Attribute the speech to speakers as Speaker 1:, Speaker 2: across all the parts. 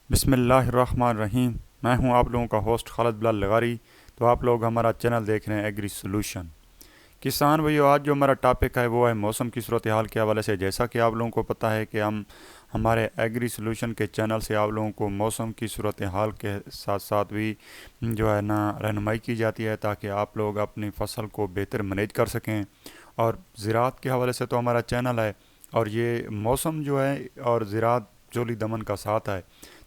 Speaker 1: बिस्मिल्लाहिर्रहमानिर्रहीम। मैं हूं आप लोगों का होस्ट खालिद बिलाल लगारी। तो आप लोग हमारा चैनल देख रहे हैं एग्री सोल्यूशन। किसान भाइयों, आज जो हमारा टॉपिक है वो है मौसम की सूरत हाल के हवाले से। जैसा कि आप लोगों को पता है कि हम हमारे एग्री सोल्यूशन के चैनल से आप लोगों को मौसम की सूरत हाल के साथ साथ भी जो है ना रहनुमाई की जाती है, ताकि आप लोग अपनी फ़सल को बेहतर मैनेज कर सकें। और ज़राअत के हवाले से तो हमारा चैनल है, और ये मौसम जो है और ज़राअत जोली दमन का साथ है,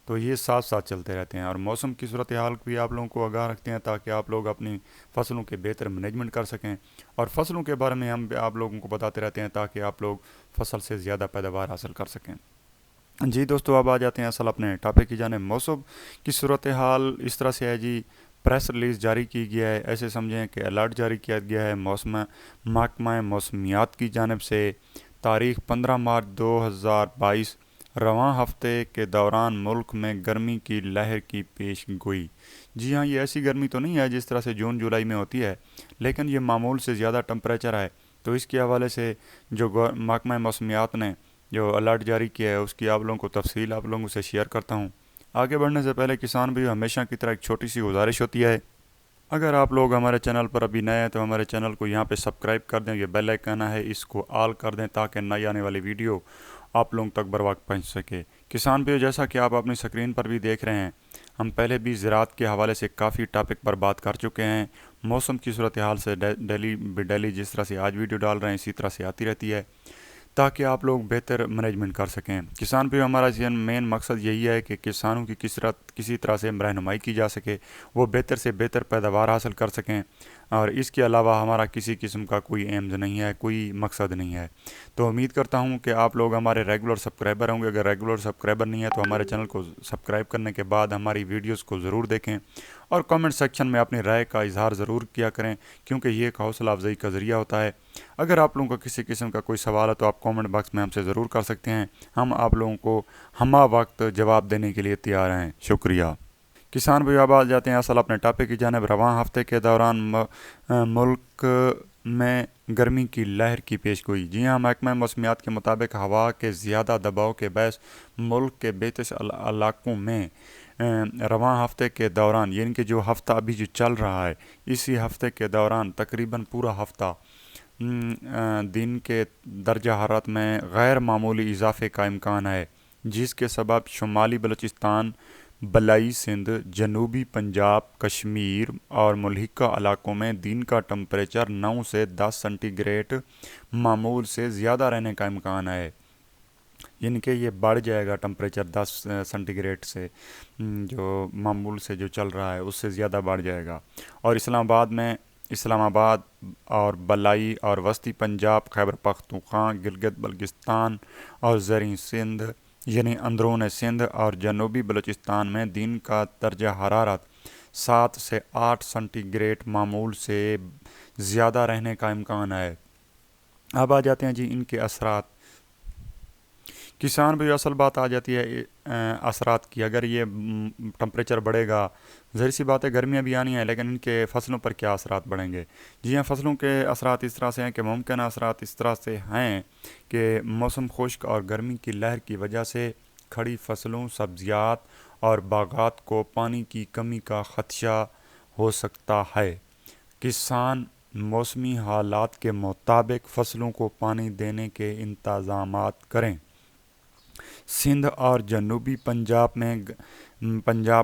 Speaker 1: तो ये साथ साथ चलते रहते हैं। और मौसम की सूरत हाल भी आप लोगों को आगाह रखते हैं, ताकि आप लोग अपनी फ़सलों के बेहतर मैनेजमेंट कर सकें। और फ़सलों के बारे में हम आप लोगों को बताते रहते हैं, ताकि आप लोग फ़सल से ज़्यादा पैदावार हासिल कर सकें। जी दोस्तों, अब आ जाते हैं असल अपने टॉपिक की जाने। मौसम की सूरत हाल इस तरह से है जी। प्रेस रिलीज़ जारी की गया है, ऐसे समझें कि अलर्ट जारी किया गया है मौसम महकमा मौसमियात की जानब से। तारीख़ 15 मार्च 2022। रवां हफ्ते के दौरान मुल्क में गर्मी की लहर की पेश गोई। जी हाँ, ये ऐसी गर्मी तो नहीं है जिस तरह से जून जुलाई में होती है, लेकिन ये मामूल से ज़्यादा टम्परेचर है। तो इसके हवाले से जो महकमा मौसमियात ने जो अलर्ट जारी किया है, उसकी आप लोगों को तफसील आप लोगों से शेयर करता हूँ। आगे बढ़ने से पहले किसान भी हमेशा की तरह एक छोटी सी गुजारिश होती है, अगर आप लोग हमारे चैनल पर अभी नए हैं तो हमारे चैनल को यहाँ पे सब्सक्राइब कर दें। ये बेल आइकन है, इसको ऑल कर दें, ताकि नई आने वाली वीडियो आप लोगों तक बर वक्त पहुँच सके। किसान भाइयों, जैसा कि आप अपनी स्क्रीन पर भी देख रहे हैं, हम पहले भी ज़राअत के हवाले से काफ़ी टॉपिक पर बात कर चुके हैं। मौसम की सूरत हाल से डेली जिस तरह से आज वीडियो डाल रहे हैं, इसी तरह से आती रहती है, ताकि आप लोग बेहतर मैनेजमेंट कर सकें। किसान भी हमारा मेन मकसद यही है कि किसानों की किसी तरह से रहनुमाई की जा सके, वो बेहतर से बेहतर पैदावार हासिल कर सकें। और इसके अलावा हमारा किसी किस्म का कोई एम्स नहीं है, कोई मकसद नहीं है। तो उम्मीद करता हूँ कि आप लोग हमारे रेगुलर सब्सक्राइबर होंगे। अगर रेगुलर सब्सक्राइबर नहीं है तो हमारे चैनल को सब्सक्राइब करने के बाद हमारी वीडियोज़ को ज़रूर देखें, और कमेंट सेक्शन में अपनी राय का इजहार ज़रूर किया करें, क्योंकि ये एक हौसला अफजाई का ज़रिया होता है। अगर आप लोगों का किसी किस्म का कोई सवाल है तो आप कमेंट बॉक्स में हमसे ज़रूर कर सकते हैं। हम आप लोगों को हमा वक्त जवाब देने के लिए तैयार हैं। शुक्रिया। किसान भाई, अब आ जाते हैं असल अपने टॉपिक की जानब। रवां हफ्ते के दौरान मुल्क में गर्मी की लहर की पेश गोई। जी हाँ, महकमा मौसमियात के मुताबिक हवा के ज़्यादा दबाव के बायस मुल्क के 32 इलाकों में रवां हफ्ते के दौरान, यानी कि जो हफ्ता अभी जो चल रहा है, इसी हफ्ते के दौरान तकरीबन पूरा हफ्ता दिन के दर्जा हरारत में गैर मामूली इजाफे का इम्कान है, जिसके सबब शुमाली बलूचिस्तान, बलाई सिंध, जनूबी पंजाब, कश्मीर और मुल्हिका इलाकों में दिन का टम्परेचर 9 से 10 सेंटीग्रेड मामूल से ज़्यादा रहने का इम्कान है। यानी कि ये बढ़ जाएगा टम्परेचर 10 सेंटीग्रेड से, जो मामूल से जो चल रहा है उससे ज़्यादा बढ़ जाएगा। और इस्लामाबाद और बलाई और वस्ती पंजाब, खैबर पख्तूनख्वा, गिलगित बल्गिस्तान और ज़री सिंध यानी अंदरून सिंध और जनूबी बलूचिस्तान में दिन का दर्जा हरारत 7 से 8 सेंटीग्रेड मामूल से ज़्यादा रहने का इम्कान है। अब आ जाते हैं जी इनके असरात। किसान भी असल बात आ जाती है असरात की। अगर ये टम्परेचर बढ़ेगा, ज़ाहिर सी बात है गर्मियाँ भी आनी है, लेकिन इनके फ़सलों पर क्या असरात बढ़ेंगे। जी हाँ, फ़सलों के असरात इस तरह से हैं कि मुमकिन असरात इस तरह से हैं कि मौसम खुश्क और गर्मी की लहर की वजह से खड़ी फसलों, सब्जियात और बागात को पानी की कमी का ख़दशा हो सकता है। किसान मौसमी हालात के मुताबिक फ़सलों को पानी देने के इंतज़ामात करें। सिंध और जनूबी पंजाब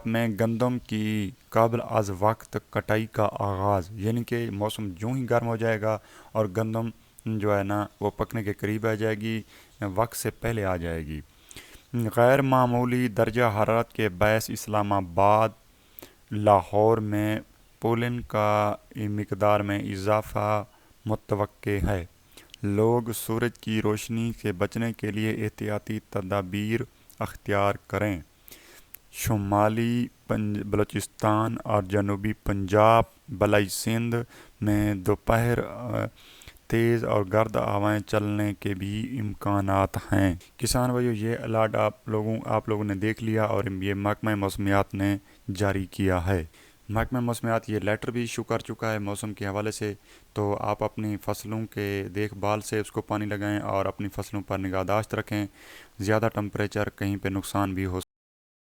Speaker 1: में गंदम की काबिल अज़ वक्त कटाई का आगाज़, यानी कि मौसम यूँ ही गर्म हो जाएगा और गंदम जो है ना वो पकने के करीब आ जाएगी, वक्त से पहले आ जाएगी। गैर मामूली दर्जा हरारत के बायस इस्लामाबाद, लाहौर में पोलन का मिकदार में इजाफ़ा मुतवक्के है। लोग सूरज की रोशनी से बचने के लिए एहतियाती तदाबीर अख्तियार करें। शुमाली बलूचिस्तान और जनूबी पंजाब, बलाई सिंध में दोपहर तेज़ और गर्द हवाएं चलने के भी इम्कानात हैं। किसान भाइयों, ये अलर्ट आप लोगों ने देख लिया, और ये महकमा मौसमियात ने जारी किया है। महकमा मौसमियात ये लेटर भी इशू कर चुका है मौसम के हवाले से। तो आप अपनी फ़सलों के देखभाल से उसको पानी लगाएं और अपनी फ़सलों पर निगाहदाश्त रखें। ज़्यादा टम्परेचर कहीं पे नुकसान भी हो